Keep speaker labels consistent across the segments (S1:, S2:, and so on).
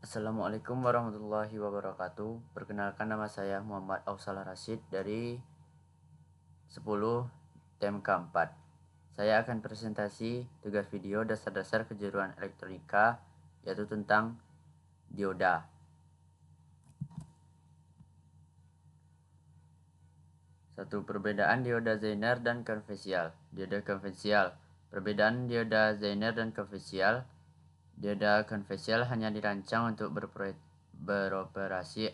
S1: Assalamualaikum warahmatullahi wabarakatuh. Perkenalkan, nama saya Muhammad Aufsal Rashid dari 10 TMK 4. Saya akan presentasi tugas video dasar-dasar kejuruan elektronika, yaitu tentang dioda. Satu, perbedaan dioda Zener dan konvensional. Dioda konvensional. Perbedaan dioda Zener dan konvensional. Dioda konvensional hanya dirancang untuk beroperasi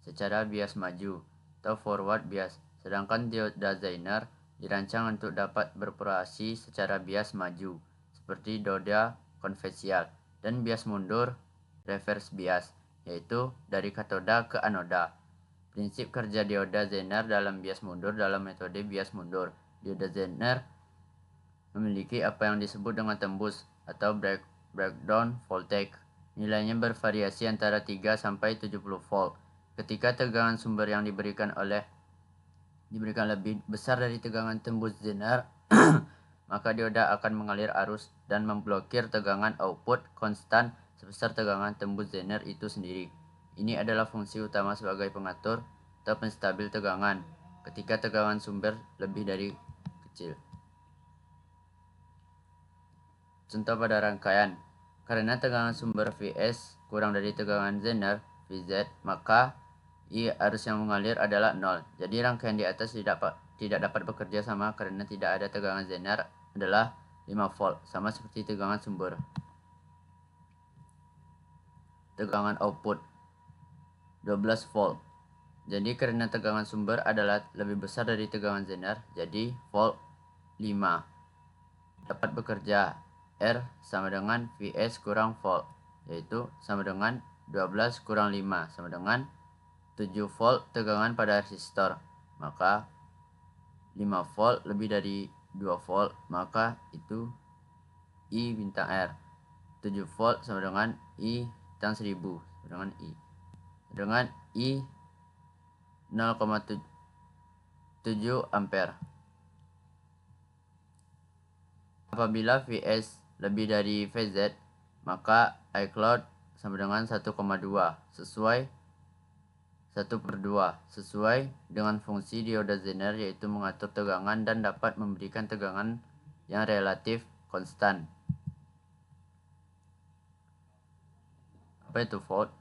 S1: secara bias maju atau forward bias, sedangkan dioda Zener dirancang untuk dapat beroperasi secara bias maju seperti dioda konvensional, dan bias mundur reverse bias, yaitu dari katoda ke anoda. Prinsip kerja dioda Zener dalam bias mundur. Dalam metode bias mundur, dioda Zener memiliki apa yang disebut dengan tembus atau breakdown voltage. Nilainya bervariasi antara 3 sampai 70 volt. Ketika tegangan sumber yang diberikan lebih besar dari tegangan tembus Zener, maka dioda akan mengalir arus dan memblokir tegangan output konstan sebesar tegangan tembus Zener itu sendiri. Ini adalah fungsi utama sebagai pengatur atau penstabil tegangan ketika tegangan sumber lebih dari kecil. Contoh pada rangkaian. Karena tegangan sumber Vs kurang dari tegangan Zener Vz, maka I arus yang mengalir adalah 0. Jadi rangkaian di atas tidak dapat bekerja sama karena tidak ada tegangan Zener adalah 5 volt, sama seperti tegangan sumber. Tegangan output 12 volt. Jadi karena tegangan sumber adalah lebih besar dari tegangan Zener, jadi volt 5. Dapat bekerja R sama dengan Vs kurang volt, yaitu sama dengan 12 kurang 5 sama dengan 7 volt tegangan pada resistor. Maka 5 volt lebih dari 2 volt, maka itu I bintang R. 7 volt sama dengan I bintang 1000 sama dengan I. Dengan I 0,7 ampere. Apabila Vs lebih dari Vz, maka iCloud sama dengan 1,2 sesuai 1/2 sesuai dengan fungsi dioda Zener, yaitu mengatur tegangan dan dapat memberikan tegangan yang relatif konstan. Apa itu volt?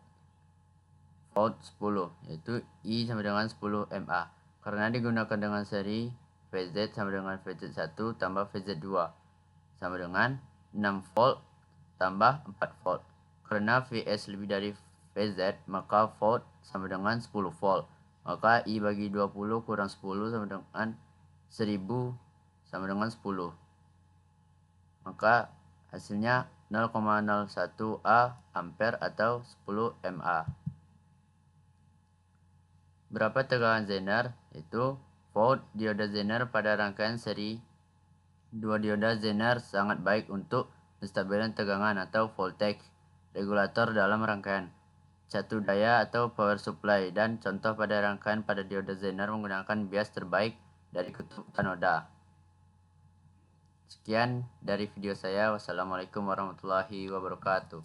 S1: Volt 10, yaitu I sama dengan 10 mA, karena digunakan dengan seri Vz sama dengan Vz1 tambah Vz2 sama dengan 6 volt tambah 4 volt. Karena Vs lebih dari Vz, maka volt sama dengan 10 volt. Maka I bagi 20 kurang 10 sama dengan 1000 sama dengan 10. Maka hasilnya 0,01 A ampere atau 10 mA. Berapa tegangan Zener? Itu volt dioda Zener pada rangkaian seri 2 dioda Zener sangat baik untuk penstabilan tegangan atau voltage regulator dalam rangkaian satu daya atau power supply, dan contoh pada rangkaian pada dioda Zener menggunakan bias terbaik dari kutub anoda. Sekian dari video saya. Wassalamualaikum warahmatullahi wabarakatuh.